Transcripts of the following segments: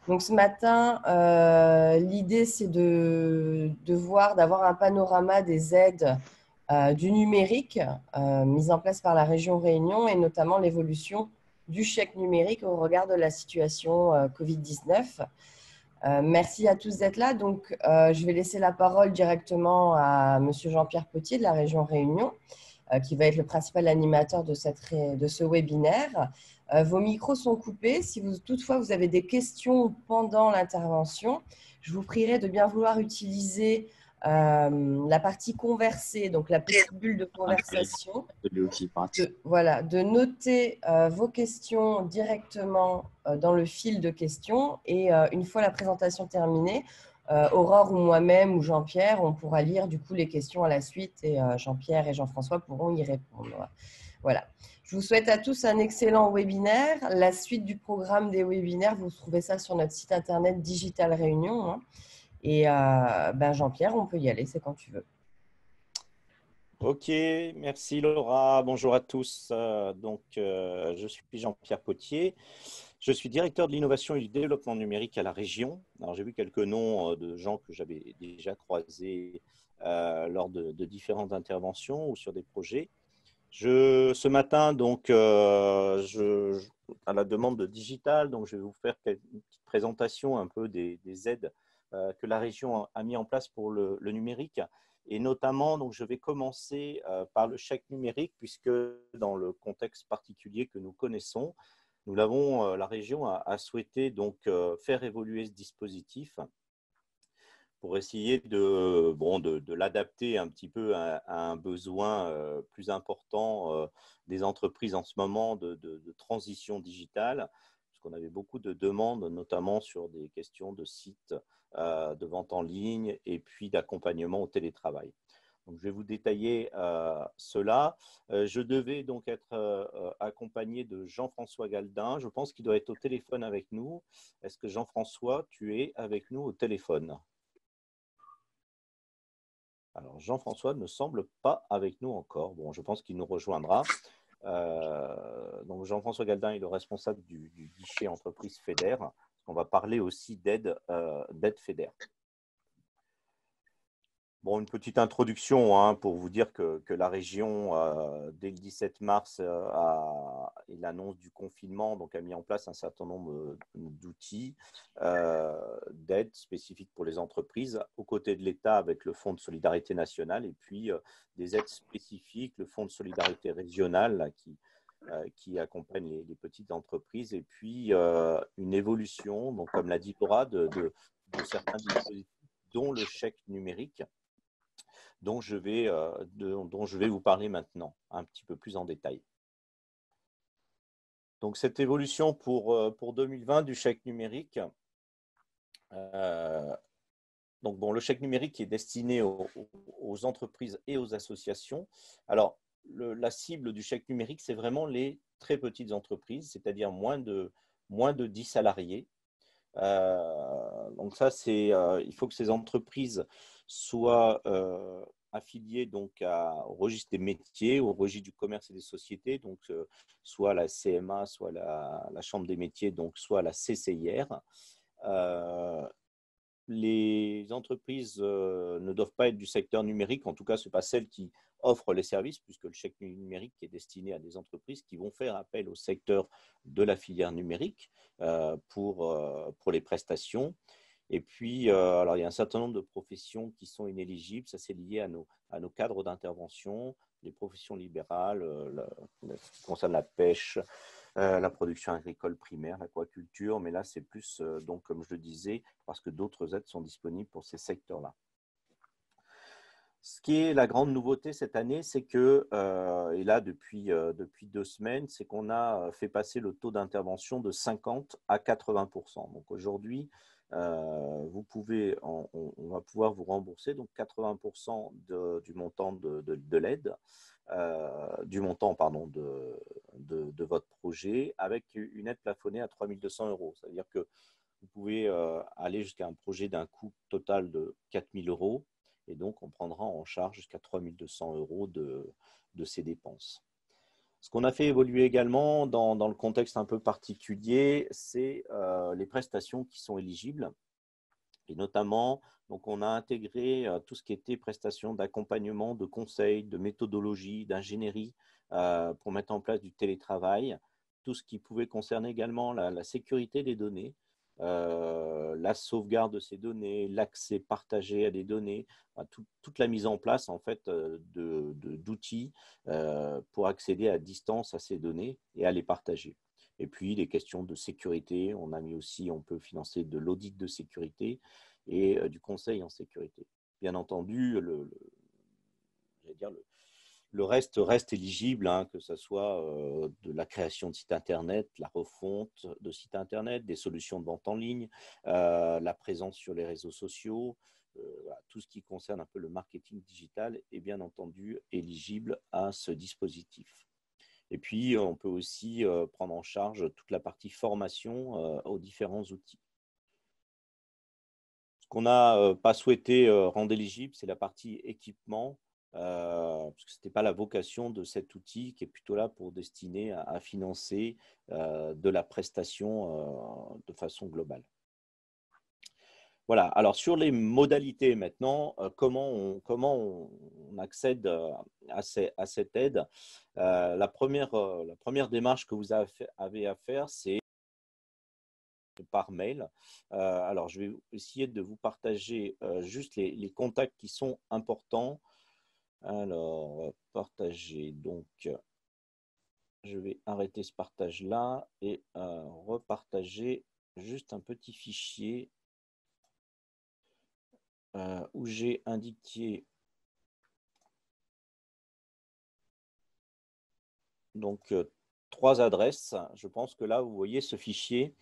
Donc ce matin, l'idée c'est d'avoir un panorama des aides du numérique mises en place par la région Réunion et notamment l'évolution du chèque numérique au regard de la situation Covid-19. Merci à tous d'être là. Donc, je vais laisser la parole directement à Monsieur Jean-Pierre Potier de la région Réunion, qui va être le principal animateur de ce webinaire. Vos micros sont coupés. Si toutefois vous avez des questions pendant l'intervention, je vous prierai de bien vouloir utiliser la partie conversée, donc la petite bulle de conversation. De noter vos questions directement dans le fil de questions et une fois la présentation terminée, Aurore ou moi-même ou Jean-Pierre, on pourra lire du coup les questions à la suite et Jean-Pierre et Jean-François pourront y répondre. Voilà. Je vous souhaite à tous un excellent webinaire. La suite du programme des webinaires, vous trouvez ça sur notre site internet Digital Réunion. Hein. Et Jean-Pierre, on peut y aller, c'est quand tu veux. Ok, merci Laura. Bonjour à tous. Je suis Jean-Pierre Potier. Je suis directeur de l'innovation et du développement numérique à la région. Alors, j'ai vu quelques noms de gens que j'avais déjà croisés lors de différentes interventions ou sur des projets. Ce matin, à la demande de Digital, je vais vous faire une petite présentation un peu des aides que la région a mis en place pour le numérique. Et notamment, je vais commencer par le chèque numérique, puisque dans le contexte particulier que nous connaissons, la région a souhaité faire évoluer ce dispositif pour essayer de l'adapter un petit peu à un besoin plus important des entreprises en ce moment de transition digitale, puisqu'on avait beaucoup de demandes, notamment sur des questions de sites de vente en ligne et puis d'accompagnement au télétravail. Donc, je vais vous détailler cela. Je devais donc être accompagné de Jean-François Galdin. Je pense qu'il doit être au téléphone avec nous. Est-ce que Jean-François, tu es avec nous au téléphone ? Alors, Jean-François ne semble pas avec nous encore. Bon, je pense qu'il nous rejoindra. Donc, Jean-François Galdin est le responsable du guichet entreprise FEDER. On va parler aussi d'aide FEDER. Bon, une petite introduction pour vous dire que la région, dès le 17 mars et l'annonce du confinement, a mis en place un certain nombre d'outils d'aide spécifiques pour les entreprises, aux côtés de l'État avec le Fonds de solidarité nationale et puis des aides spécifiques, le Fonds de solidarité régionale là, qui accompagne les petites entreprises et puis une évolution, donc, comme l'a dit Laura, de certains dispositifs, dont le chèque numérique, dont je vais vous parler maintenant, un petit peu plus en détail. Donc, cette évolution pour 2020 du chèque numérique, le chèque numérique est destiné aux entreprises et aux associations. Alors, la cible du chèque numérique, c'est vraiment les très petites entreprises, c'est-à-dire moins de 10 salariés. Donc ça, il faut que ces entreprises soient affiliées au registre des métiers, au registre du commerce et des sociétés, donc soit la CMA, soit la Chambre des métiers, donc soit la CCIR. Les entreprises ne doivent pas être du secteur numérique, en tout cas, ce n'est pas celles qui offrent les services, puisque le chèque numérique est destiné à des entreprises qui vont faire appel au secteur de la filière numérique pour les prestations. Et puis, alors, il y a un certain nombre de professions qui sont inéligibles. Ça, c'est lié à nos cadres d'intervention, les professions libérales, qui concernent la pêche, la production agricole primaire, l'aquaculture. Mais là, c'est plus, donc, comme je le disais, parce que d'autres aides sont disponibles pour ces secteurs-là. Ce qui est la grande nouveauté cette année, c'est que, et là depuis 2 semaines, c'est qu'on a fait passer le taux d'intervention de 50 à 80%. Donc aujourd'hui, on va pouvoir vous rembourser donc 80% du montant de l'aide, du montant de votre projet, avec une aide plafonnée à 3 200 €. C'est-à-dire que vous pouvez aller jusqu'à un projet d'un coût total de 4 000 €. Et donc, on prendra en charge jusqu'à 3 200 € de ces dépenses. Ce qu'on a fait évoluer également dans le contexte un peu particulier, c'est les prestations qui sont éligibles. Et notamment, donc on a intégré tout ce qui était prestations d'accompagnement, de conseil, de méthodologie, d'ingénierie pour mettre en place du télétravail, tout ce qui pouvait concerner également la sécurité des données, la sauvegarde de ces données, l'accès partagé à des données, toute la mise en place en fait d'outils pour accéder à distance à ces données et à les partager. Et puis, les questions de sécurité, on a mis aussi, on peut financer de l'audit de sécurité et du conseil en sécurité. Bien entendu, le reste éligible, hein, que ce soit de la création de sites Internet, la refonte de sites Internet, des solutions de vente en ligne, la présence sur les réseaux sociaux, voilà, tout ce qui concerne un peu le marketing digital est bien entendu éligible à ce dispositif. Et puis, on peut aussi prendre en charge toute la partie formation aux différents outils. Ce qu'on n'a pas souhaité rendre éligible, c'est la partie équipement, parce que ce n'était pas la vocation de cet outil qui est plutôt là pour destiner à financer de la prestation de façon globale. Voilà, alors sur les modalités maintenant, comment on accède à cette aide. La première démarche que vous avez à faire, c'est par mail. Alors, je vais essayer de vous partager juste les contacts qui sont importants. Alors, partager, donc, je vais arrêter ce partage-là et repartager juste un petit fichier où j'ai indiqué donc 3 adresses. Je pense que là, vous voyez ce fichier.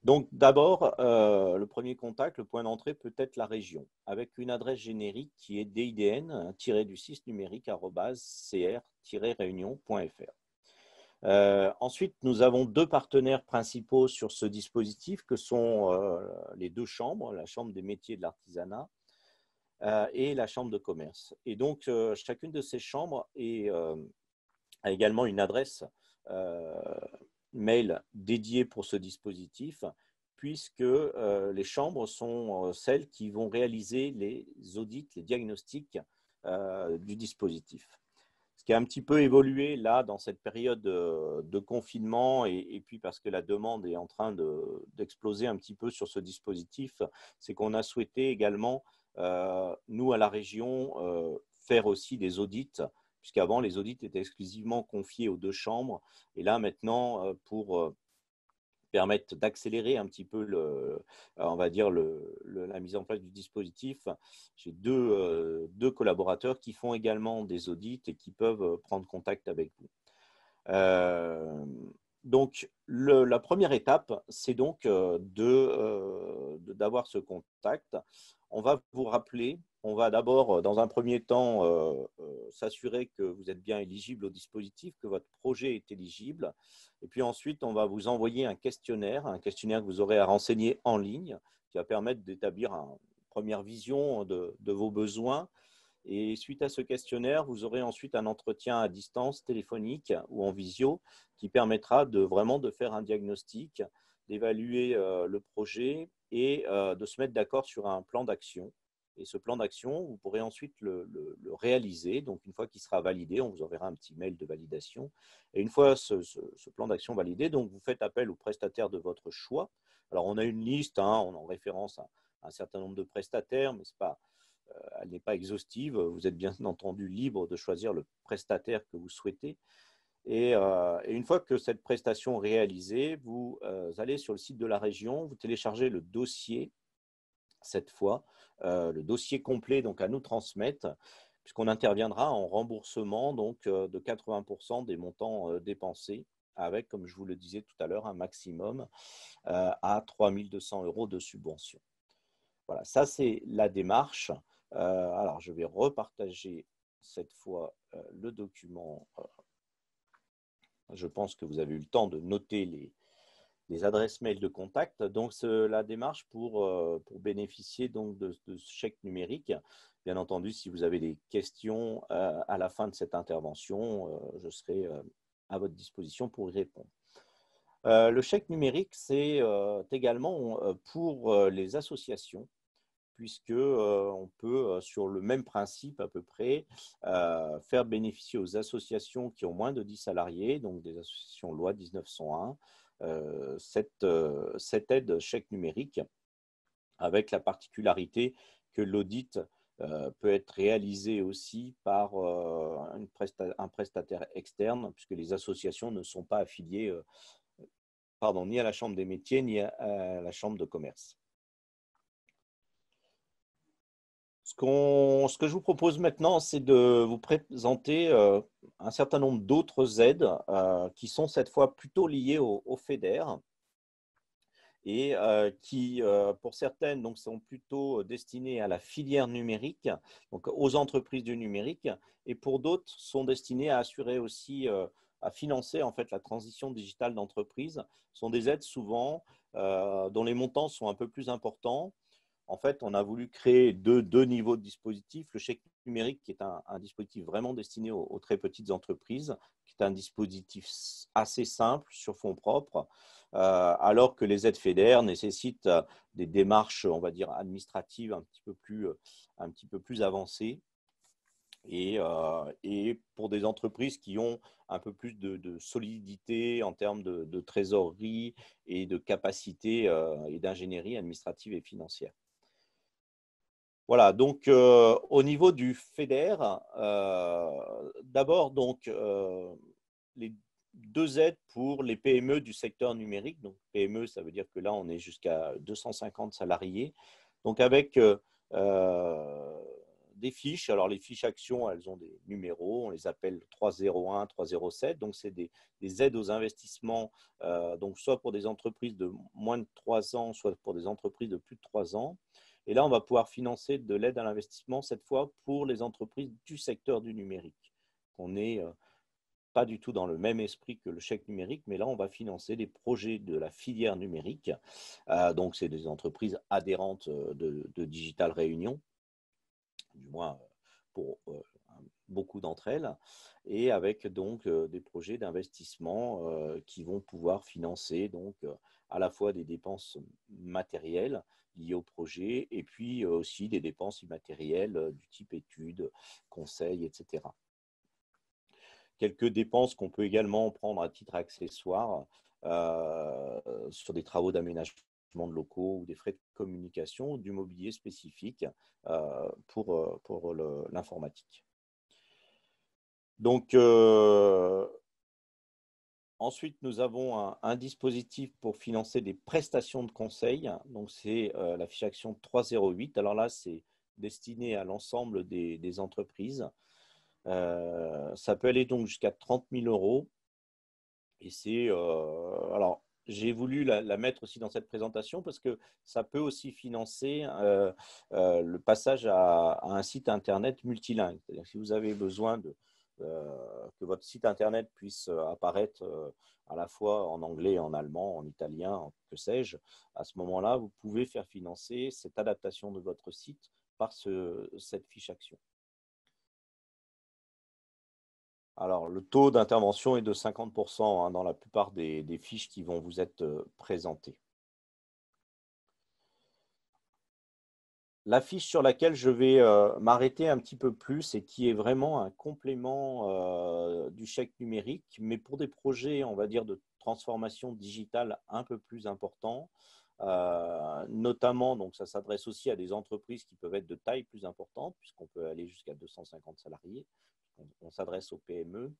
Donc d'abord, le premier contact, le point d'entrée peut être la région, avec une adresse générique qui est DIDN-du6 numérique@cr-réunion.fr. Ensuite, nous avons 2 partenaires principaux sur ce dispositif que sont les 2 chambres, la Chambre des métiers et de l'artisanat et la Chambre de commerce. Et donc, chacune de ces chambres a également une adresse mail dédiée pour ce dispositif, puisque les chambres sont celles qui vont réaliser les audits, les diagnostics du dispositif. Ce qui a un petit peu évolué là dans cette période de confinement et puis parce que la demande est en train d'exploser un petit peu sur ce dispositif, c'est qu'on a souhaité également, nous à la région, faire aussi des audits, puisqu'avant les audits étaient exclusivement confiés aux 2 chambres. Et là maintenant, pour permettre d'accélérer un petit peu on va dire la mise en place du dispositif. J'ai deux collaborateurs qui font également des audits et qui peuvent prendre contact avec vous. Donc, la première étape, c'est donc d'avoir ce contact. On va vous rappeler, on va d'abord, dans un premier temps, s'assurer que vous êtes bien éligible au dispositif, que votre projet est éligible. Et puis ensuite, on va vous envoyer un questionnaire que vous aurez à renseigner en ligne, qui va permettre d'établir une première vision de vos besoins. Et suite à ce questionnaire, vous aurez ensuite un entretien à distance, téléphonique ou en visio, qui permettra vraiment de faire un diagnostic, d'évaluer le projet et de se mettre d'accord sur un plan d'action. Et ce plan d'action, vous pourrez ensuite le réaliser. Donc, une fois qu'il sera validé, on vous enverra un petit mail de validation. Et une fois ce plan d'action validé, donc vous faites appel au prestataire de votre choix. Alors, on a une liste, hein, on en référence à un certain nombre de prestataires, mais elle n'est pas exhaustive. Vous êtes bien entendu libre de choisir le prestataire que vous souhaitez. Et une fois que cette prestation est réalisée, vous allez sur le site de la région, vous téléchargez le dossier, cette fois, le dossier complet donc, à nous transmettre, puisqu'on interviendra en remboursement donc, de 80% des montants dépensés, avec, comme je vous le disais tout à l'heure, un maximum à 3 200 € de subvention. Voilà, ça c'est la démarche. Alors, je vais repartager cette fois le document. Je pense que vous avez eu le temps de noter les adresses mail de contact. Donc, la démarche pour bénéficier donc, de ce chèque numérique. Bien entendu, si vous avez des questions à la fin de cette intervention, je serai à votre disposition pour y répondre. Le chèque numérique, c'est également pour les associations, puisque on peut, sur le même principe à peu près, faire bénéficier aux associations qui ont moins de 10 salariés, donc des associations loi 1901, cette aide chèque numérique, avec la particularité que l'audit peut être réalisé aussi par un prestataire externe, puisque les associations ne sont pas affiliées ni à la Chambre des métiers, ni à la Chambre de commerce. Ce que je vous propose maintenant, c'est de vous présenter un certain nombre d'autres aides qui sont cette fois plutôt liées au FEDER et qui, pour certaines, donc, sont plutôt destinées à la filière numérique, donc aux entreprises du numérique, et pour d'autres sont destinées à assurer aussi, à financer en fait la transition digitale d'entreprise. Ce sont des aides souvent dont les montants sont un peu plus importants. En fait, on a voulu créer deux niveaux de dispositifs. Le chèque numérique, qui est un dispositif vraiment destiné aux très petites entreprises, qui est un dispositif assez simple sur fonds propres, alors que les aides FEDER nécessitent des démarches, on va dire, administratives un petit peu plus avancées. Et pour des entreprises qui ont un peu plus de solidité en termes de trésorerie et de capacité et d'ingénierie administrative et financière. Voilà, donc au niveau du FEDER, d'abord, donc, les deux aides pour les PME du secteur numérique. Donc, PME, ça veut dire que là, on est jusqu'à 250 salariés. Donc, avec des fiches. Alors, les fiches actions, elles ont des numéros. On les appelle 301, 307. Donc, c'est des aides aux investissements, donc soit pour des entreprises de moins de 3 ans, soit pour des entreprises de plus de 3 ans. Et là, on va pouvoir financer de l'aide à l'investissement, cette fois pour les entreprises du secteur du numérique. On n'est pas du tout dans le même esprit que le chèque numérique, mais là, on va financer des projets de la filière numérique. Donc, c'est des entreprises adhérentes de Digital Réunion, du moins pour beaucoup d'entre elles, et avec donc des projets d'investissement qui vont pouvoir financer donc à la fois des dépenses matérielles liées au projet et puis aussi des dépenses immatérielles du type études, conseils, etc. Quelques dépenses qu'on peut également prendre à titre accessoire sur des travaux d'aménagement de locaux ou des frais de communication, du mobilier spécifique pour l'informatique. Donc, ensuite, nous avons un dispositif pour financer des prestations de conseil. Donc, c'est la fiche action 308. Alors là, c'est destiné à l'ensemble des entreprises. Ça peut aller donc jusqu'à 30 000 euros. Et c'est alors, j'ai voulu la mettre aussi dans cette présentation parce que ça peut aussi financer le passage à un site internet multilingue. C'est-à-dire que si vous avez besoin que votre site internet puisse apparaître à la fois en anglais, en allemand, en italien, que sais-je, à ce moment-là, vous pouvez faire financer cette adaptation de votre site par cette fiche action. Alors, le taux d'intervention est de 50% dans la plupart des fiches qui vont vous être présentées. La fiche sur laquelle je vais m'arrêter un petit peu plus et qui est vraiment un complément du chèque numérique, mais pour des projets, on va dire, de transformation digitale un peu plus importants, notamment, donc ça s'adresse aussi à des entreprises qui peuvent être de taille plus importante, puisqu'on peut aller jusqu'à 250 salariés. On s'adresse aux PME.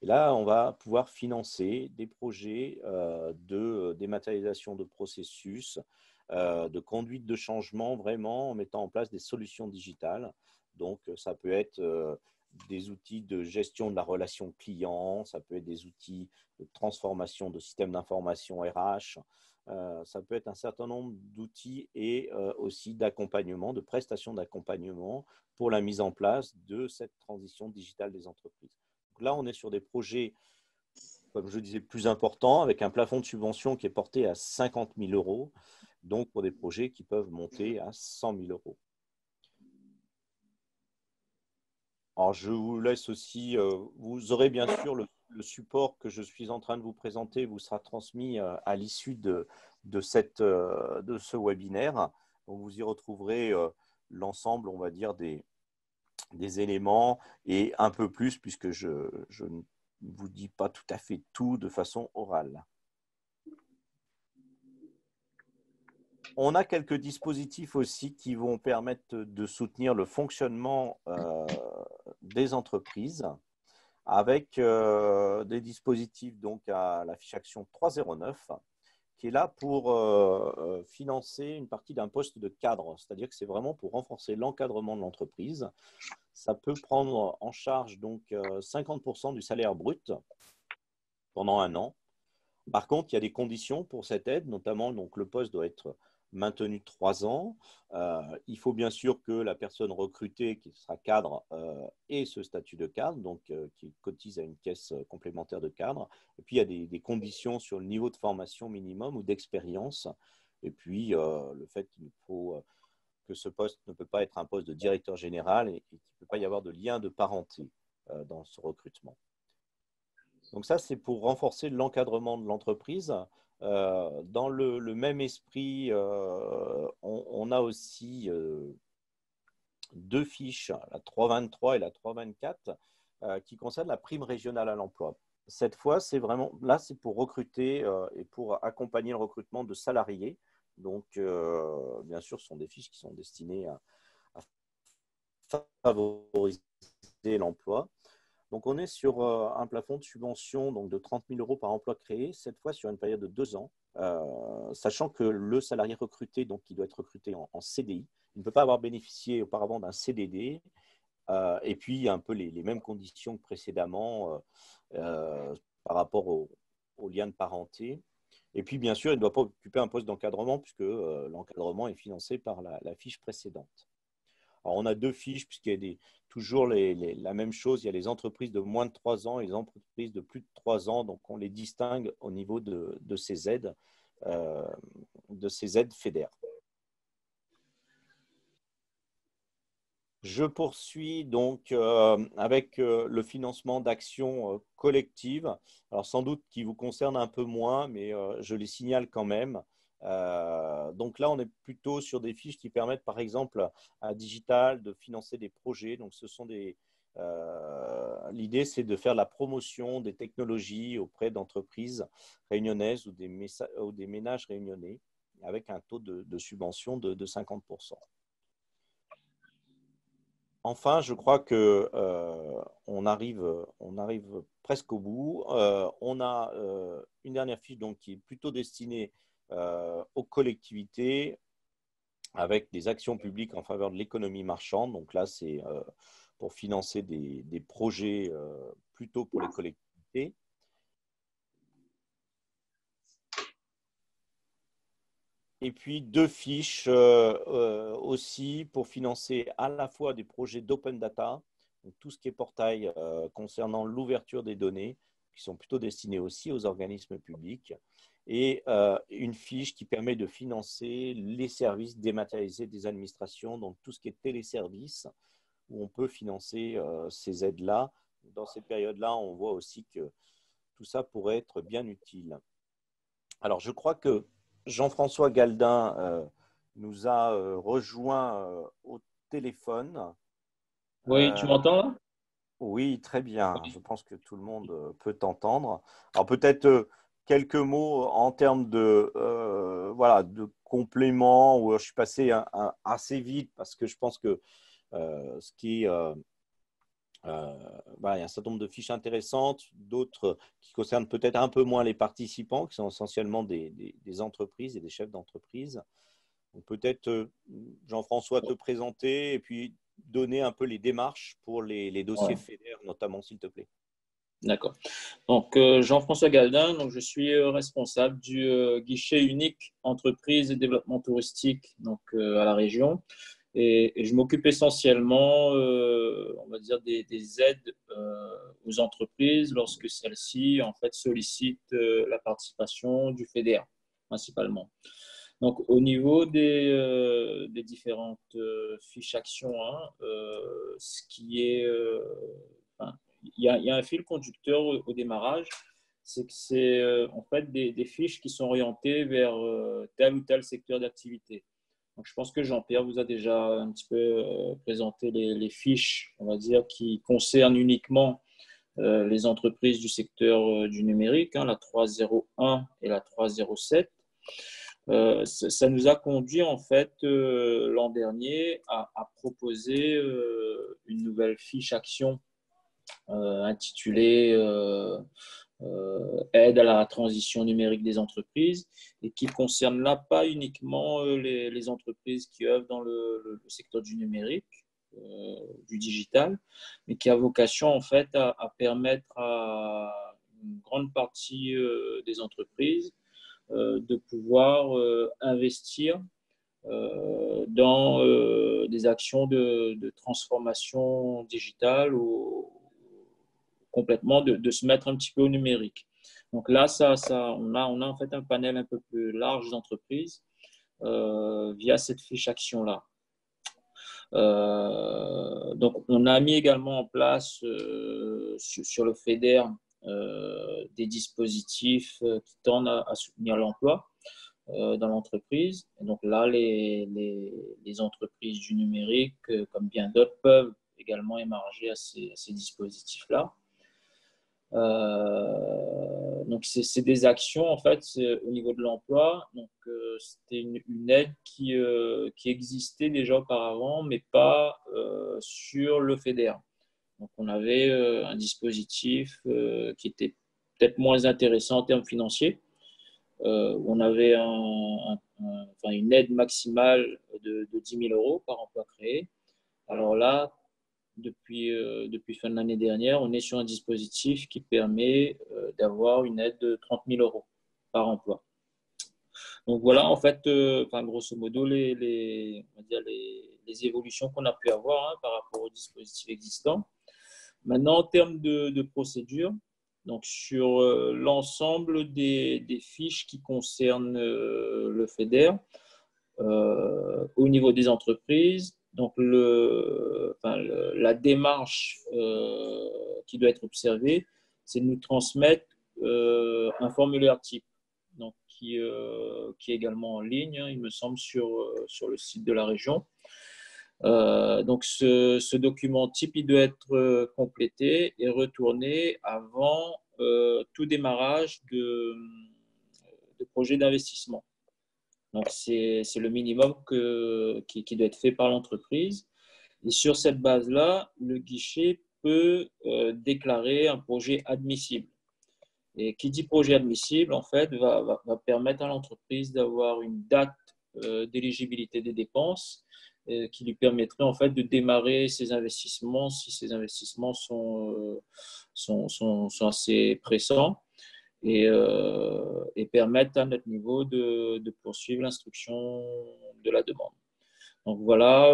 Et là, on va pouvoir financer des projets de dématérialisation de processus, de conduite de changement, vraiment en mettant en place des solutions digitales. Donc, ça peut être des outils de gestion de la relation client, ça peut être des outils de transformation de systèmes d'information RH, ça peut être un certain nombre d'outils et aussi d'accompagnement, de prestations d'accompagnement pour la mise en place de cette transition digitale des entreprises. Donc là, on est sur des projets, comme je disais, plus importants, avec un plafond de subvention qui est porté à 50 000 euros, donc pour des projets qui peuvent monter à 100 000 euros. Alors, je vous laisse aussi, vous aurez bien sûr le support que je suis en train de vous présenter vous sera transmis à l'issue de ce webinaire. Donc, vous y retrouverez l'ensemble, on va dire, des éléments et un peu plus, puisque je ne vous dis pas tout à fait tout de façon orale. On a quelques dispositifs aussi qui vont permettre de soutenir le fonctionnement des entreprises avec des dispositifs donc à la fiche action 309 qui est là pour financer une partie d'un poste de cadre. C'est-à-dire que c'est vraiment pour renforcer l'encadrement de l'entreprise. Ça peut prendre en charge donc 50% du salaire brut pendant un an. Par contre, il y a des conditions pour cette aide, notamment donc, le poste doit être maintenu 3 ans. Il faut bien sûr que la personne recrutée, qui sera cadre, ait ce statut de cadre, donc qui cotise à une caisse complémentaire de cadre. Et puis, il y a des conditions sur le niveau de formation minimum ou d'expérience. Et puis, le fait qu'il faut que ce poste ne peut pas être un poste de directeur général et qu'il ne peut pas y avoir de lien de parenté dans ce recrutement. Donc ça, c'est pour renforcer l'encadrement de l'entreprise. Dans le même esprit, on a aussi deux fiches, la 323 et la 324, qui concernent la prime régionale à l'emploi. Cette fois, c'est vraiment là, c'est pour recruter et pour accompagner le recrutement de salariés. Donc, bien sûr, ce sont des fiches qui sont destinées à favoriser l'emploi. Donc, on est sur un plafond de subvention donc de 30 000 € par emploi créé, cette fois sur une période de 2 ans, sachant que le salarié recruté, donc qui doit être recruté en CDI, il ne peut pas avoir bénéficié auparavant d'un CDD, et puis il y a un peu les mêmes conditions que précédemment par rapport au lien de parenté. Et puis, bien sûr, il ne doit pas occuper un poste d'encadrement puisque l'encadrement est financé par la fiche précédente. Alors, on a deux fiches, puisqu'il y a toujours la même chose. Il y a les entreprises de moins de 3 ans et les entreprises de plus de 3 ans. Donc, on les distingue au niveau de ces aides FEDER. Je poursuis donc avec le financement d'actions collectives. Alors, sans doute qui vous concerne un peu moins, mais je les signale quand même. Donc là, on est plutôt sur des fiches qui permettent, par exemple, à Digital de financer des projets. Donc, l'idée, c'est de faire la promotion des technologies auprès d'entreprises réunionnaises ou des ménages réunionnais avec un taux de subvention de 50%. Enfin, je crois que on arrive presque au bout. On a une dernière fiche donc, qui est plutôt destinée aux collectivités avec des actions publiques en faveur de l'économie marchande. Donc là, c'est pour financer des projets plutôt pour les collectivités. Et puis deux fiches aussi pour financer à la fois des projets d'open data, donc tout ce qui est portail concernant l'ouverture des données, qui sont plutôt destinés aussi aux organismes publics, et une fiche qui permet de financer les services dématérialisés des administrations, donc tout ce qui est téléservices, où on peut financer ces aides-là. Dans ces périodes-là, on voit aussi que tout ça pourrait être bien utile. Alors, je crois que Jean-François Galdin nous a rejoint au téléphone. Oui, tu m'entends là? Oui, très bien. Oui. Je pense que tout le monde peut t'entendre. Alors, peut-être quelques mots en termes voilà, de compléments, où je suis passé assez vite parce que je pense que ce qui est voilà, il y a un certain nombre de fiches intéressantes, d'autres qui concernent peut-être un peu moins les participants, qui sont essentiellement des entreprises et des chefs d'entreprise. Donc peut-être, Jean-François, te présenter et puis donner un peu les démarches pour les dossiers Ouais, FEDER, notamment, s'il te plaît. d'accord. Donc, Jean-François Galdin, donc, je suis responsable du guichet unique entreprise et développement touristique donc, à la région. Et je m'occupe essentiellement, on va dire, des aides aux entreprises lorsque celles-ci, en fait, sollicitent la participation du FEDER, principalement. Donc, au niveau des différentes fiches actions, hein, ce qui est, enfin, il y a un fil conducteur au démarrage, c'est que c'est en fait des fiches qui sont orientées vers tel ou tel secteur d'activité. Donc, je pense que Jean-Pierre vous a déjà un petit peu présenté les fiches, on va dire, qui concernent uniquement les entreprises du secteur du numérique, hein, la 301 et la 307. Ça nous a conduit en fait l'an dernier à proposer une nouvelle fiche action intitulée Aide à la transition numérique des entreprises et qui concerne là pas uniquement les entreprises qui œuvrent dans le secteur du numérique, du digital, mais qui a vocation en fait à permettre à une grande partie des entreprises de pouvoir investir dans des actions de transformation digitale ou complètement de se mettre un petit peu au numérique. Donc là, on a en fait un panel un peu plus large d'entreprises via cette fiche action-là. Donc, on a mis également en place sur le FEDER des dispositifs qui tendent à soutenir l'emploi dans l'entreprise. Et donc là, les entreprises du numérique, comme bien d'autres, peuvent également émarger à ces dispositifs-là. Donc, c'est des actions, en fait, au niveau de l'emploi. Donc, c'était une aide qui existait déjà auparavant, mais pas sur le FEDER. Donc, on avait un dispositif qui était peut-être moins intéressant en termes financiers, où on avait enfin, une aide maximale de 10 000 euros par emploi créé. Alors là, depuis fin de l'année dernière, on est sur un dispositif qui permet d'avoir une aide de 30 000 euros par emploi. Donc voilà, en fait, enfin, grosso modo, on va dire les évolutions qu'on a pu avoir hein, par rapport aux dispositifs existants. Maintenant, en termes de procédure, donc sur l'ensemble des fiches qui concernent le FEDER, au niveau des entreprises, donc la démarche qui doit être observée, c'est de nous transmettre un formulaire type, donc qui est également en ligne, hein, il me semble, sur le site de la région. Donc, ce document type, il doit être complété et retourné avant tout démarrage de projet d'investissement. Donc, c'est le minimum qui doit être fait par l'entreprise. Et sur cette base-là, le guichet peut déclarer un projet admissible. Et qui dit projet admissible, en fait, va permettre à l'entreprise d'avoir une date d'éligibilité des dépenses qui lui permettrait en fait de démarrer ses investissements si ces investissements sont assez pressants et permettent à notre niveau de poursuivre l'instruction de la demande. Donc voilà,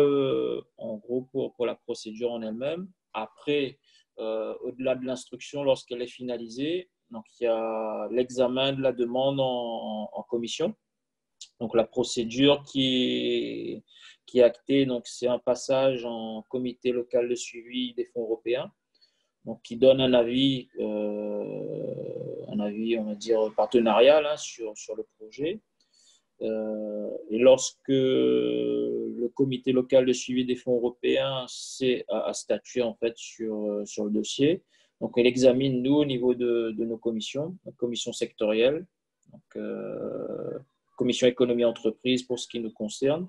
en gros, pour la procédure en elle-même. Après, au-delà de l'instruction, lorsqu'elle est finalisée, donc il y a l'examen de la demande en commission. Donc la procédure qui est actée, donc c'est un passage en comité local de suivi des fonds européens, donc qui donne un avis, on va dire partenarial hein, sur le projet. Et lorsque le comité local de suivi des fonds européens a statué en fait sur le dossier, donc elle examine nous au niveau de nos commissions, commission sectorielle, donc commission économie entreprise pour ce qui nous concerne,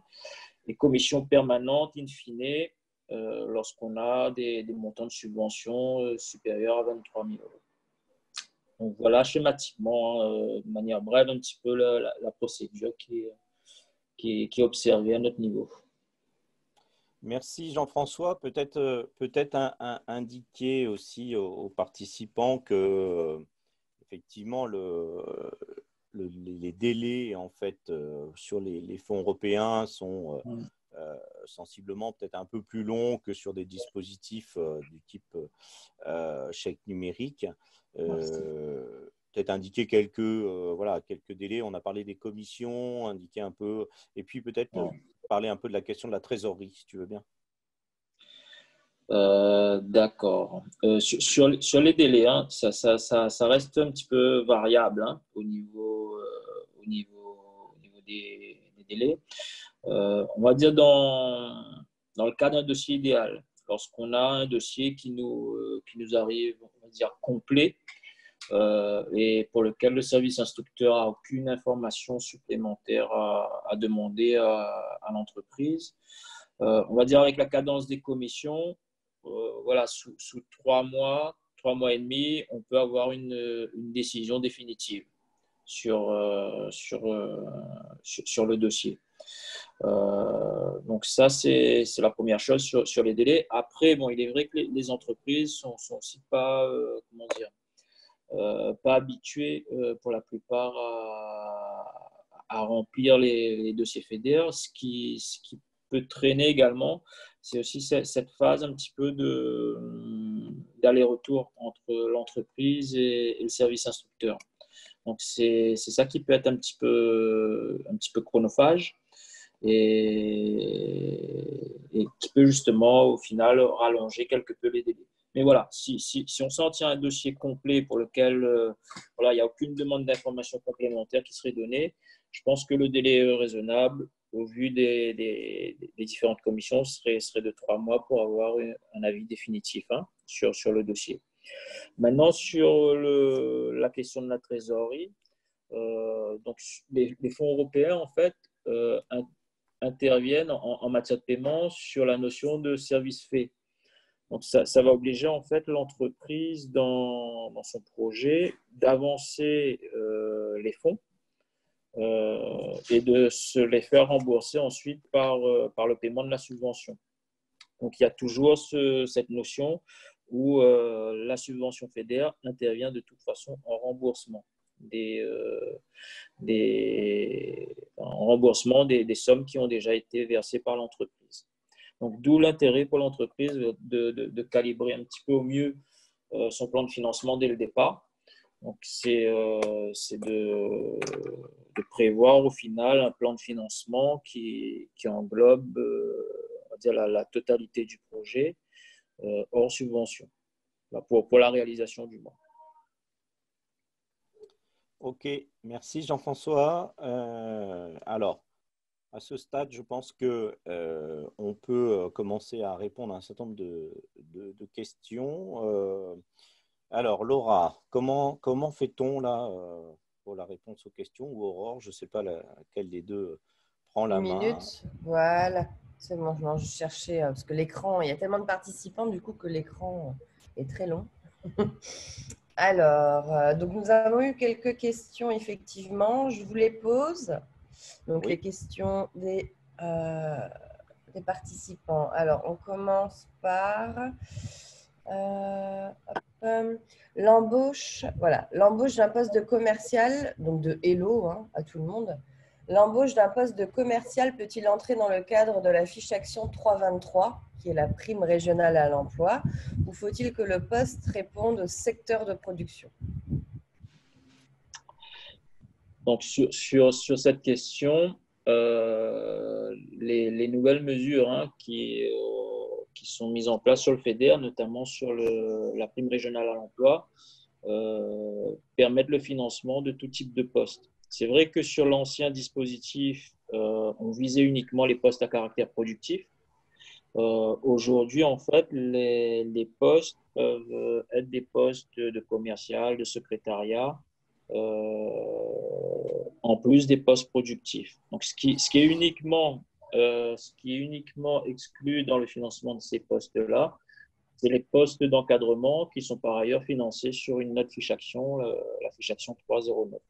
et commission permanente in fine lorsqu'on a des montants de subventions supérieurs à 23 000 euros. Donc voilà schématiquement, de manière brève, un petit peu la procédure qui est observée à notre niveau. Merci Jean-François. Peut-être indiquer aussi aux participants que effectivement les délais en fait sur les fonds européens sont sensiblement peut-être un peu plus longs que sur des dispositifs du type chèque numérique. Peut-être indiquer quelques délais. On a parlé des commissions, indiquer un peu, et puis peut-être parler un peu de la question de la trésorerie, si tu veux bien. D'accord. Sur les délais, hein, ça reste un petit peu variable hein, au niveau des délais. On va dire dans le cas d'un dossier idéal, lorsqu'on a un dossier qui nous arrive, on va dire, complet, et pour lequel le service instructeur n'a aucune information supplémentaire à demander à l'entreprise. On va dire avec la cadence des commissions, voilà, sous 3 mois et demi, on peut avoir une décision définitive sur le dossier. Donc ça, c'est la première chose sur les délais. Après, bon, il est vrai que les entreprises sont aussi pas, comment dire, pas habituées pour la plupart à remplir les dossiers FEDER. Ce qui peut traîner également, c'est aussi cette phase un petit peu d'aller-retour entre l'entreprise et le service instructeur. Donc, c'est ça qui peut être un petit peu chronophage et qui peut justement, au final, rallonger quelque peu les délais. Mais voilà, si on s'en tient à un dossier complet pour lequel voilà, il n'y a aucune demande d'information complémentaire qui serait donnée, je pense que le délai raisonnable, au vu des différentes commissions, serait de 3 mois pour avoir un avis définitif hein, sur le dossier. Maintenant, sur la question de la trésorerie, donc les fonds européens, en fait, interviennent en matière de paiement sur la notion de service fait. Donc, ça va obliger en fait l'entreprise dans son projet d'avancer les fonds et de se les faire rembourser ensuite par le paiement de la subvention. Donc, il y a toujours cette notion où la subvention FEDER intervient de toute façon en remboursement des sommes qui ont déjà été versées par l'entreprise. Donc, d'où l'intérêt pour l'entreprise de calibrer un petit peu au mieux son plan de financement dès le départ. Donc, c'est de prévoir au final un plan de financement qui englobe on va dire la totalité du projet hors subvention pour la réalisation du mois. Ok, merci Jean-François. Alors, à ce stade, je pense que on peut commencer à répondre à un certain nombre de questions. Alors, Laura, comment fait-on là pour la réponse aux questions? Ou Aurore, je ne sais pas laquelle des deux prend la Une main. minute, voilà. C'est bon, je cherchais, parce que l'écran, il y a tellement de participants du coup que l'écran est très long. Alors, donc nous avons eu quelques questions effectivement. Je vous les pose. Donc Oui. les questions des participants. Alors, on commence par l'embauche. Voilà, l'embauche d'un poste de commercial, donc de hello hein, à tout le monde. L'embauche d'un poste de commercial peut-il entrer dans le cadre de la fiche action 323, qui est la prime régionale à l'emploi, ou faut-il que le poste réponde au secteur de production? Donc, sur cette question, les nouvelles mesures hein, qui sont mises en place sur le FEDER, notamment sur la prime régionale à l'emploi, permettent le financement de tout type de postes. C'est vrai que sur l'ancien dispositif, on visait uniquement les postes à caractère productif. Aujourd'hui, en fait, les postes peuvent être des postes de commercial, de secrétariat, en plus des postes productifs. Donc, ce qui est uniquement exclu dans le financement de ces postes-là, c'est les postes d'encadrement qui sont par ailleurs financés sur une autre fiche action, la fiche action 309.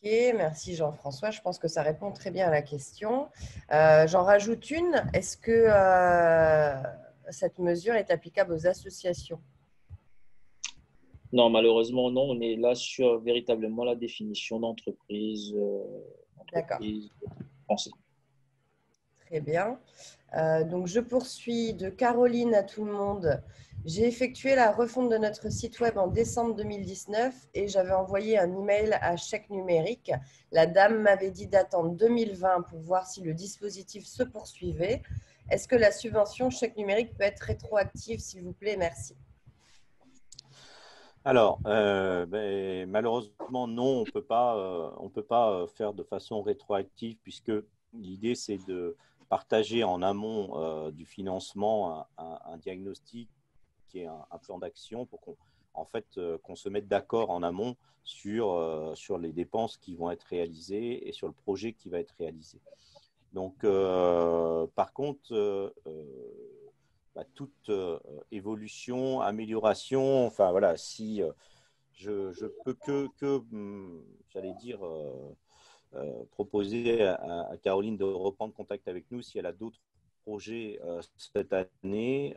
Ok, merci Jean-François. Je pense que ça répond très bien à la question. J'en rajoute une. Est-ce que cette mesure est applicable aux associations? Non, malheureusement, non. On est là sur véritablement la définition d'entreprise française. Très bien. Donc, je poursuis de Caroline à tout le monde. J'ai effectué la refonte de notre site web en décembre 2019 et j'avais envoyé un email à Chèque Numérique. La dame m'avait dit d'attendre 2020 pour voir si le dispositif se poursuivait. Est-ce que la subvention chèque numérique peut être rétroactive, s'il vous plaît? Merci. Alors, malheureusement, non, on peut pas faire de façon rétroactive puisque l'idée, c'est de partager en amont du financement un diagnostic qui est un plan d'action pour qu'on se mette d'accord en amont sur les dépenses qui vont être réalisées et sur le projet qui va être réalisé. Donc, par contre, toute évolution, amélioration, enfin voilà, si je peux j'allais dire, proposer à Caroline de reprendre contact avec nous si elle a d'autres projets cette année,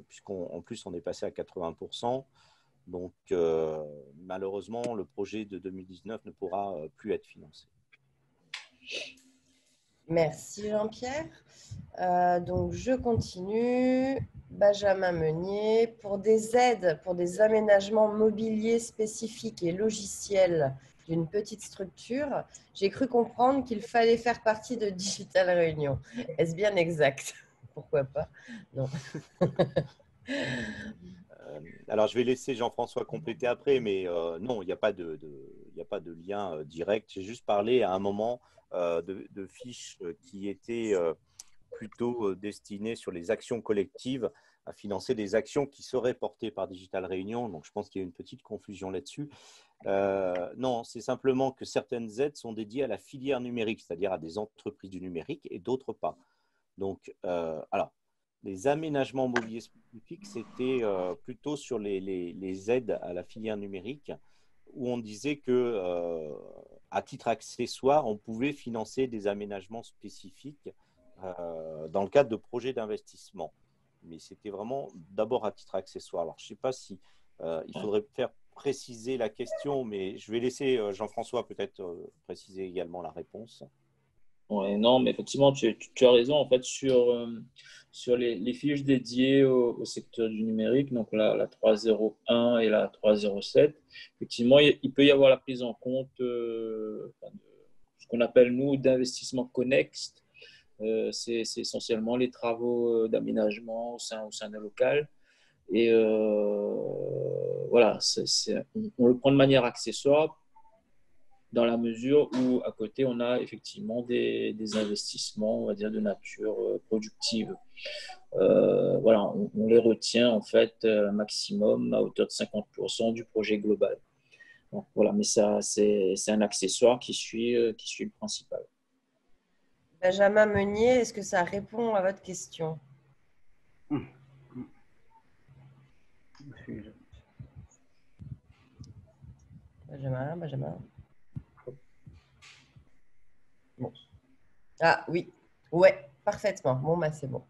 puisqu'en plus on est passé à 80%. Donc malheureusement, le projet de 2019 ne pourra plus être financé. Merci Jean-Pierre. Donc, je continue. Benjamin Meunier, pour des aides, pour des aménagements mobiliers spécifiques et logiciels d'une petite structure, j'ai cru comprendre qu'il fallait faire partie de Digital Réunion. Est-ce bien exact? Pourquoi pas? Non. Alors, je vais laisser Jean-François compléter après, mais non, il n'y a pas de lien direct. J'ai juste parlé à un moment de fiches qui étaient plutôt destinées sur les actions collectives, à financer des actions qui seraient portées par Digital Réunion. Donc, je pense qu'il y a une petite confusion là-dessus. Non, c'est simplement que certaines aides sont dédiées à la filière numérique, c'est-à-dire à des entreprises du numérique, et d'autres pas. Donc, alors, les aménagements mobiliers spécifiques, c'était plutôt sur les aides à la filière numérique, où on disait que, à titre accessoire, on pouvait financer des aménagements spécifiques dans le cadre de projets d'investissement. Mais c'était vraiment d'abord à titre accessoire. Alors, je ne sais pas si il faudrait faire préciser la question, mais je vais laisser Jean-François peut-être préciser également la réponse. Ouais, non, mais effectivement, tu as raison. En fait, sur les fiches dédiées au secteur du numérique, donc la 301 et la 307, effectivement, il peut y avoir la prise en compte de ce qu'on appelle, nous, d'investissement connexe. C'est essentiellement les travaux d'aménagement au sein d'un local. Et voilà, on le prend de manière accessoire dans la mesure où à côté, on a effectivement des investissements, on va dire, de nature productive. Voilà, on les retient en fait maximum à hauteur de 50% du projet global. Donc, voilà, mais ça, c'est un accessoire qui suit le principal. Benjamin Meunier, est-ce que ça répond à votre question? Benjamin. Bon. Ah oui, ouais, parfaitement. Bon, bah, c'est bon.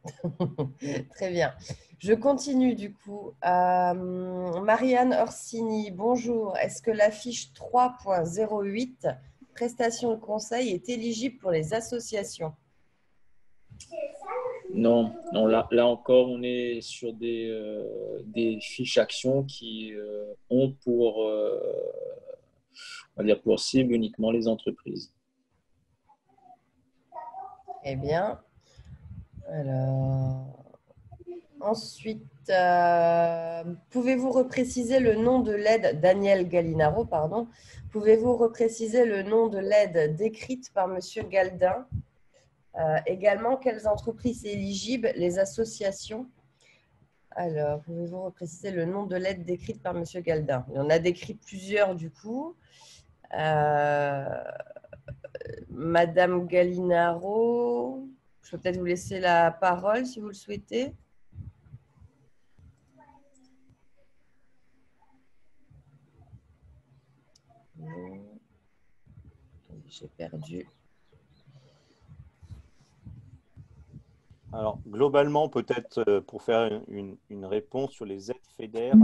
Très bien. Je continue du coup. Marianne Orsini, bonjour. Est-ce que la fiche 3.08, prestation de conseil, est éligible pour les associations? Non, non, là encore, on est sur des fiches actions qui ont on va dire pour cible uniquement les entreprises. Eh bien, alors, ensuite, pouvez-vous repréciser le nom de l'aide, Daniel Gallinaro, pardon, pouvez-vous repréciser le nom de l'aide décrite par Monsieur Galdin? Également, quelles entreprises éligibles, les associations? Alors, pouvez-vous repréciser le nom de l'aide décrite par Monsieur Galdin? Il en a décrit plusieurs du coup. Madame Gallinaro, je peux peut-être vous laisser la parole si vous le souhaitez. J'ai perdu. Alors, globalement, peut-être pour faire une réponse sur les aides FEDER,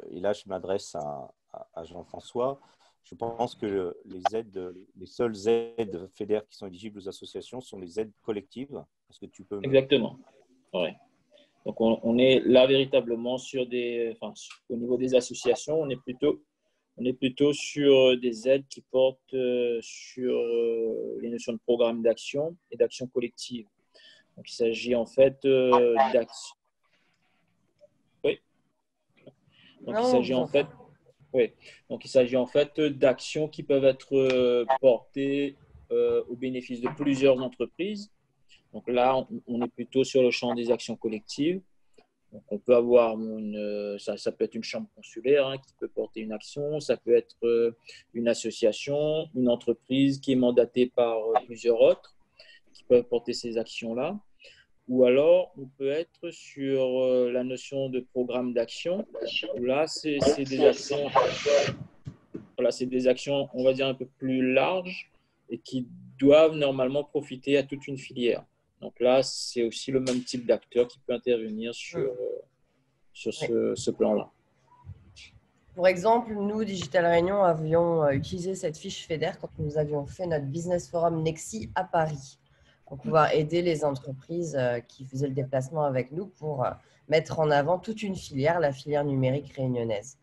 et là, je m'adresse à Jean-François. Je pense que les seules aides FEDER qui sont éligibles aux associations sont les aides collectives. Est-ce que tu peux Exactement. Ouais. Donc, on est là véritablement au niveau des associations, on est plutôt sur des aides qui portent sur les notions de programme d'action et d'action collective. Donc, il s'agit en fait d'actions. Oui. Donc, il Non, s'agit vous en en fait, faites. oui. Donc, il s'agit en fait d'actions qui peuvent être portées au bénéfice de plusieurs entreprises. Donc là, on est plutôt sur le champ des actions collectives. Donc, on peut avoir ça peut être une chambre consulaire qui peut porter une action, ça peut être une association, une entreprise qui est mandatée par plusieurs autres qui peuvent porter ces actions-là. Ou alors, on peut être sur la notion de programme d'action, où là, c'est des actions, voilà, c'est des actions, on va dire, un peu plus larges et qui doivent normalement profiter à toute une filière. Donc là, c'est aussi le même type d'acteur qui peut intervenir sur Oui. ce plan-là. Pour exemple, nous, Digital Réunion, avions utilisé cette fiche FEDER quand nous avions fait notre Business Forum Nexi à Paris, pour pouvoir aider les entreprises qui faisaient le déplacement avec nous pour mettre en avant toute une filière, la filière numérique réunionnaise.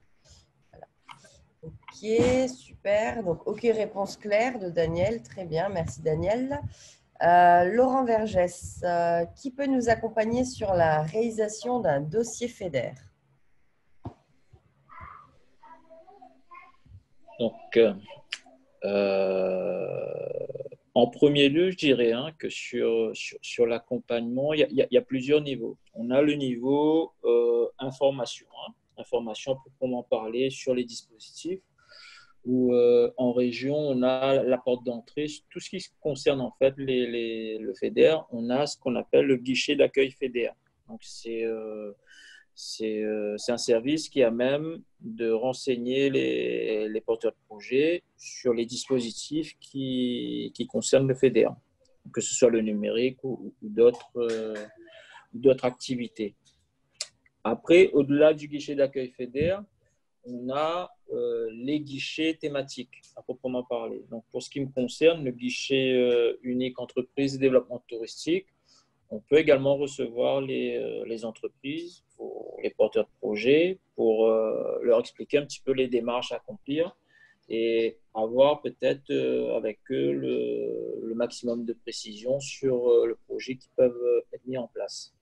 Voilà. Ok, super. Donc, ok, réponse claire de Daniel. Très bien, merci Daniel. Laurent Vergès, qui peut nous accompagner sur la réalisation d'un dossier FEDER? Donc, en premier lieu, je dirais que sur l'accompagnement, il y a plusieurs niveaux. On a le niveau information, information proprement parler sur les dispositifs, où en région, on a la porte d'entrée. Tout ce qui concerne en fait le FEDER, on a ce qu'on appelle le guichet d'accueil FEDER. Donc, c'est un service qui a même de renseigner les porteurs de projets sur les dispositifs qui concernent le FEDER, que ce soit le numérique ou d'autres activités. Après, au-delà du guichet d'accueil FEDER, on a les guichets thématiques, à proprement parler. Donc, pour ce qui me concerne, le guichet unique entreprise et développement touristique, on peut également recevoir les entreprises, pour les porteurs de projets, pour leur expliquer un petit peu les démarches à accomplir et avoir peut-être avec eux le maximum de précision sur le projet qui peuvent être mis en place.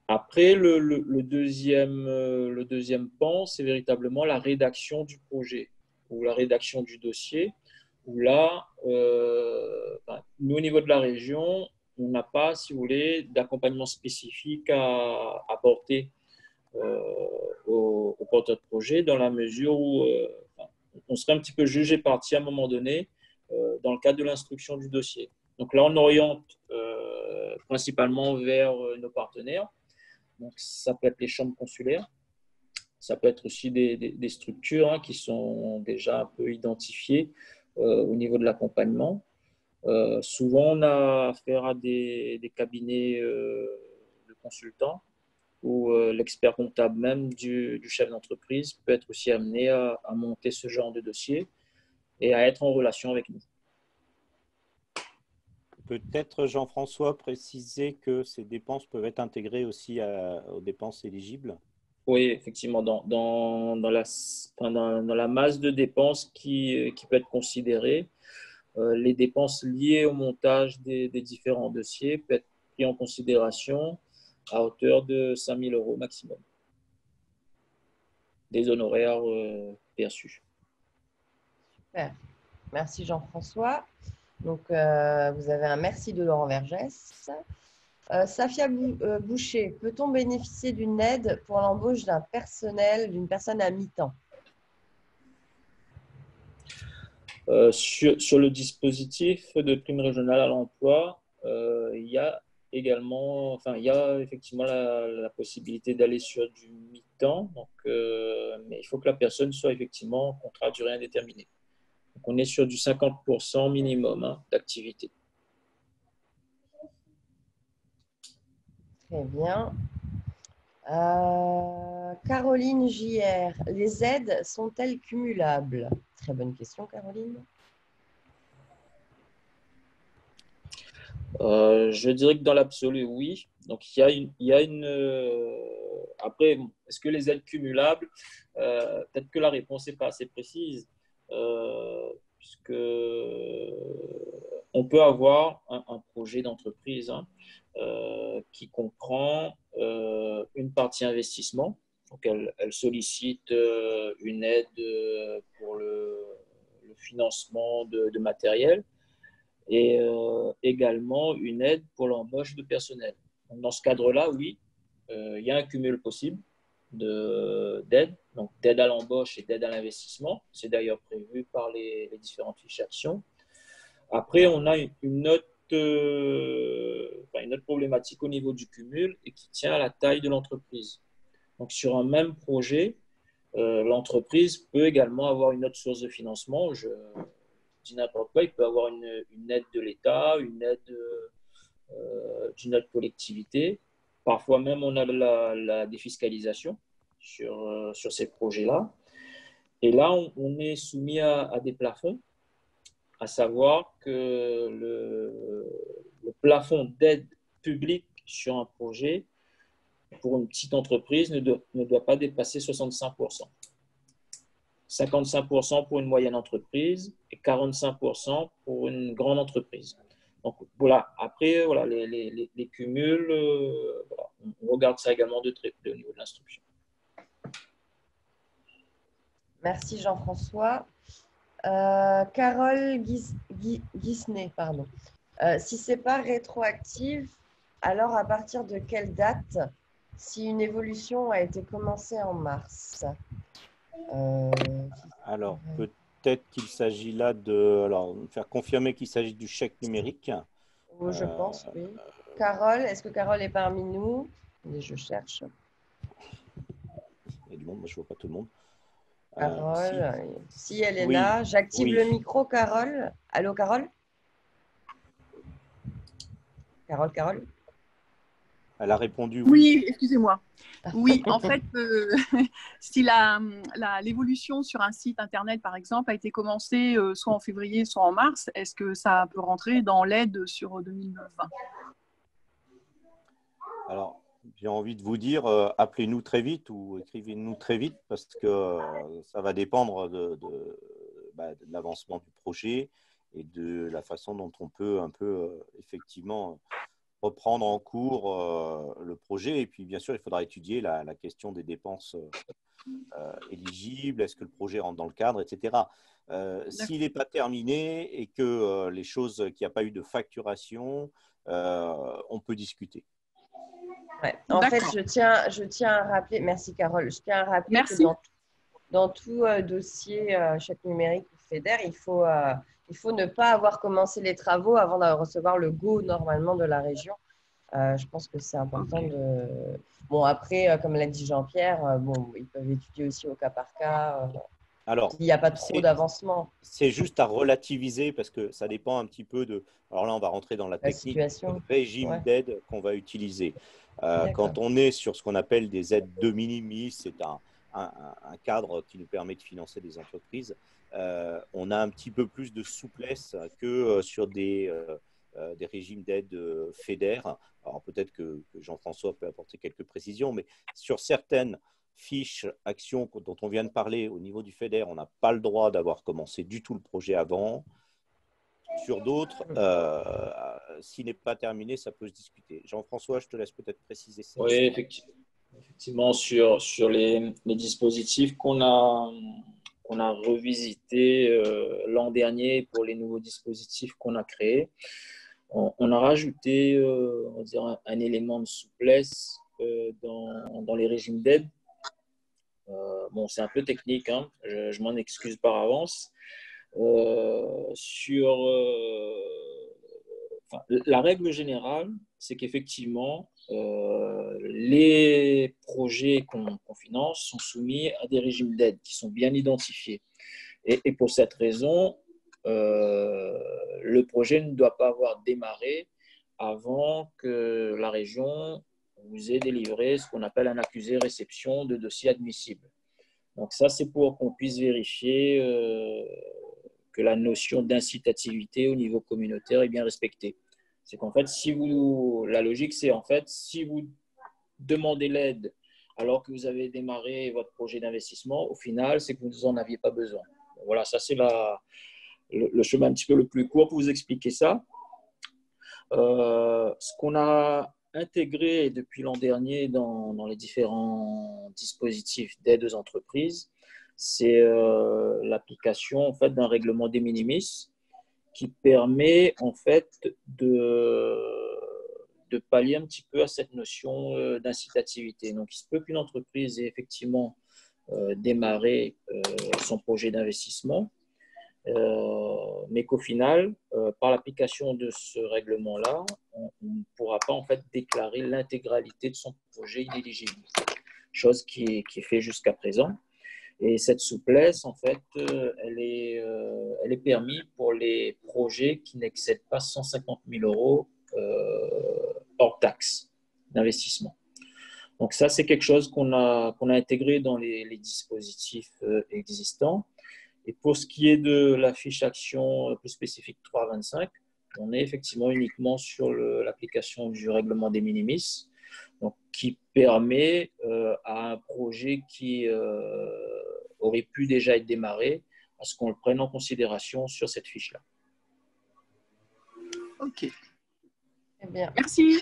Après, le deuxième pan, c'est véritablement la rédaction du projet ou la rédaction du dossier, où là, nous, au niveau de la région, on n'a pas, si vous voulez, d'accompagnement spécifique à apporter aux porteurs de projet, dans la mesure où on serait un petit peu jugé partie à un moment donné dans le cadre de l'instruction du dossier. Donc là, on oriente principalement vers nos partenaires. Donc, ça peut être les chambres consulaires, ça peut être aussi des structures qui sont déjà un peu identifiées au niveau de l'accompagnement. Souvent, on a affaire à des cabinets de consultants où l'expert comptable même du chef d'entreprise peut être aussi amené à monter ce genre de dossier et à être en relation avec nous. Peut-être, Jean-François, préciser que ces dépenses peuvent être intégrées aussi aux dépenses éligibles. Oui, effectivement, dans la masse de dépenses qui peut être considérée, les dépenses liées au montage des différents dossiers peuvent être prises en considération à hauteur de 5 000 € maximum, des honoraires perçus. Super. Merci Jean-François. Donc, vous avez un merci de Laurent Vergès. Safia Boucher, peut-on bénéficier d'une aide pour l'embauche d'une personne à mi-temps? Sur le dispositif de prime régionale à l'emploi, il y a effectivement la possibilité d'aller sur du mi-temps, mais il faut que la personne soit effectivement en contrat à durée indéterminée. Donc, on est sur du 50% minimum d'activité. Très bien. Caroline JR, les aides sont-elles cumulables? Très bonne question, Caroline. Je dirais que dans l'absolu, oui. Donc, après, est-ce que les aides cumulables, peut-être que la réponse n'est pas assez précise, puisque on peut avoir un projet d'entreprise qui comprend une partie investissement. Donc, elle sollicite une aide pour le financement de matériel et également une aide pour l'embauche de personnel. Donc, dans ce cadre-là, oui, il y a un cumul possible d'aide, donc d'aide à l'embauche et d'aide à l'investissement. C'est d'ailleurs prévu par les différentes fiches actions. Après, on a une autre problématique au niveau du cumul et qui tient à la taille de l'entreprise. Donc, sur un même projet, l'entreprise peut également avoir une autre source de financement. Je dis n'importe quoi, il peut avoir une aide de l'État, une aide d'une autre collectivité. Parfois même, on a la défiscalisation sur ces projets-là. Et là, on est soumis à des plafonds, à savoir que le plafond d'aide publique sur un projet pour une petite entreprise ne doit pas dépasser 65%. 55% pour une moyenne entreprise et 45% pour une grande entreprise. Donc voilà, après, voilà, les cumuls, voilà, on regarde ça également de très près au niveau de l'instruction. Merci Jean-François. Carole Guisnet, pardon. Si ce n'est pas rétroactif, alors à partir de quelle date, si une évolution a été commencée en mars? Alors, peut-être qu'il s'agit là de faire confirmer qu'il s'agit du chèque numérique. Je pense, oui. Carole, est-ce que Carole est parmi nous? Je cherche. Il y a du monde, moi je ne vois pas tout le monde. Carole, si elle est oui, là, j'active oui. le micro, Carole. Allô, Carole? Carole? Elle a répondu oui. Oui, excusez-moi. Oui, en fait, si l'évolution sur un site internet, par exemple, a été commencée soit en février, soit en mars, est-ce que ça peut rentrer dans l'aide sur 2020? Alors, j'ai envie de vous dire, appelez-nous très vite ou écrivez-nous très vite parce que ça va dépendre de l'avancement du projet et de la façon dont on peut un peu effectivement reprendre en cours le projet. Et puis, bien sûr, il faudra étudier la question des dépenses éligibles. Est-ce que le projet rentre dans le cadre, etc. S'il n'est pas terminé et que les choses, qu'il n'y a pas eu de facturation, on peut discuter. Ouais. En fait, je tiens à rappeler, merci Carole, je tiens à rappeler que dans tout dossier chèque numérique ou FEDER, il faut ne pas avoir commencé les travaux avant de recevoir le go normalement de la région. Je pense que c'est important de… Bon, après, comme l'a dit Jean-Pierre, ils peuvent étudier aussi au cas par cas. Alors, il n'y a pas trop d'avancement. C'est juste à relativiser parce que ça dépend un petit peu de… Alors là, on va rentrer dans la technique du régime d'aide qu'on va utiliser. Quand on est sur ce qu'on appelle des aides de minimis, c'est un cadre qui nous permet de financer des entreprises. On a un petit peu plus de souplesse que sur des régimes d'aide FEDER. Alors peut-être que Jean-François peut apporter quelques précisions, mais sur certaines fiches, actions dont on vient de parler au niveau du FEDER, on n'a pas le droit d'avoir commencé du tout le projet avant. Sur d'autres, s'il n'est pas terminé, ça peut se discuter. Jean-François, je te laisse peut-être préciser ça. Oui, effectivement, sur les dispositifs qu'on a revisités l'an dernier pour les nouveaux dispositifs qu'on a créés, on a rajouté on va dire un élément de souplesse dans les régimes d'aide. Bon, c'est un peu technique, hein, je m'en excuse par avance. La règle générale, c'est qu'effectivement, les projets qu'on finance sont soumis à des régimes d'aide qui sont bien identifiés. Et pour cette raison, le projet ne doit pas avoir démarré avant que la région vous ait délivré ce qu'on appelle un accusé réception de dossier admissible. Donc ça, c'est pour qu'on puisse vérifier que la notion d'incitativité au niveau communautaire est bien respectée. C'est qu'en fait, la logique, c'est en fait, si vous demandez l'aide alors que vous avez démarré votre projet d'investissement, au final, c'est que vous n'en aviez pas besoin. Voilà, ça c'est le chemin un petit peu le plus court pour vous expliquer ça. Ce qu'on a intégré depuis l'an dernier dans les différents dispositifs d'aide aux entreprises, c'est l'application en fait, d'un règlement de minimis qui permet en fait de pallier un petit peu à cette notion d'incitativité. Donc, il se peut qu'une entreprise ait effectivement démarré son projet d'investissement, mais qu'au final, par l'application de ce règlement-là, on ne pourra pas en fait déclarer l'intégralité de son projet inéligible, chose qui est fait jusqu'à présent. Et cette souplesse, en fait, elle est permise pour les projets qui n'excèdent pas 150 000 euros hors taxe d'investissement. Donc ça, c'est quelque chose qu'on a intégré dans les dispositifs existants. Et pour ce qui est de la fiche action plus spécifique 3.25, on est effectivement uniquement sur l'application du règlement des minimis, donc qui permet à un projet qui aurait pu déjà être démarré à ce qu'on le prenne en considération sur cette fiche-là. Ok. Très bien. Merci.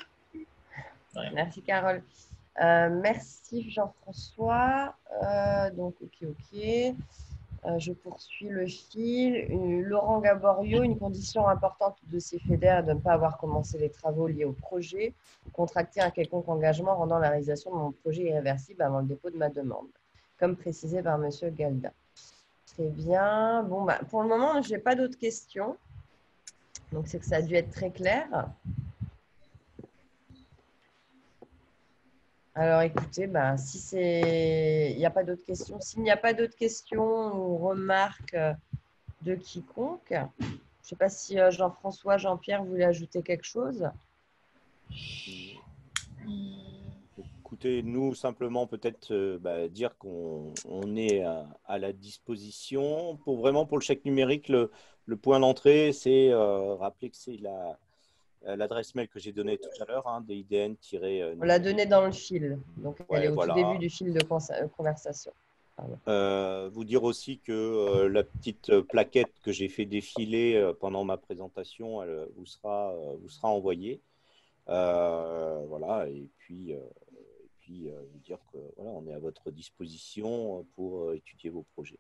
Ouais. Merci, Carole. Merci, Jean-François. Donc, ok. Je poursuis le fil. Laurent Gaborio, une condition importante de ces FEDER est de ne pas avoir commencé les travaux liés au projet ou contracter un quelconque engagement rendant la réalisation de mon projet irréversible avant le dépôt de ma demande, comme précisé par M. Galda. Très bien. Bon, pour le moment, je n'ai pas d'autres questions. Donc, c'est que ça a dû être très clair. Alors, écoutez, si il n'y a pas d'autres questions, s'il n'y a pas d'autres questions ou remarques de quiconque, je ne sais pas si Jean-François, Jean-Pierre voulaient ajouter quelque chose. Écoutez, nous, simplement peut-être dire qu'on est à la disposition. Pour le chèque numérique, le point d'entrée, c'est rappeler que c'est l'adresse mail que j'ai donnée tout à l'heure, DIDN. On l'a donnée dans le fil, donc elle est au tout début du fil de conversation. Vous dire aussi que la petite plaquette que j'ai fait défiler pendant ma présentation, elle vous sera envoyée. Voilà, et puis vous dire que voilà, on est à votre disposition pour étudier vos projets.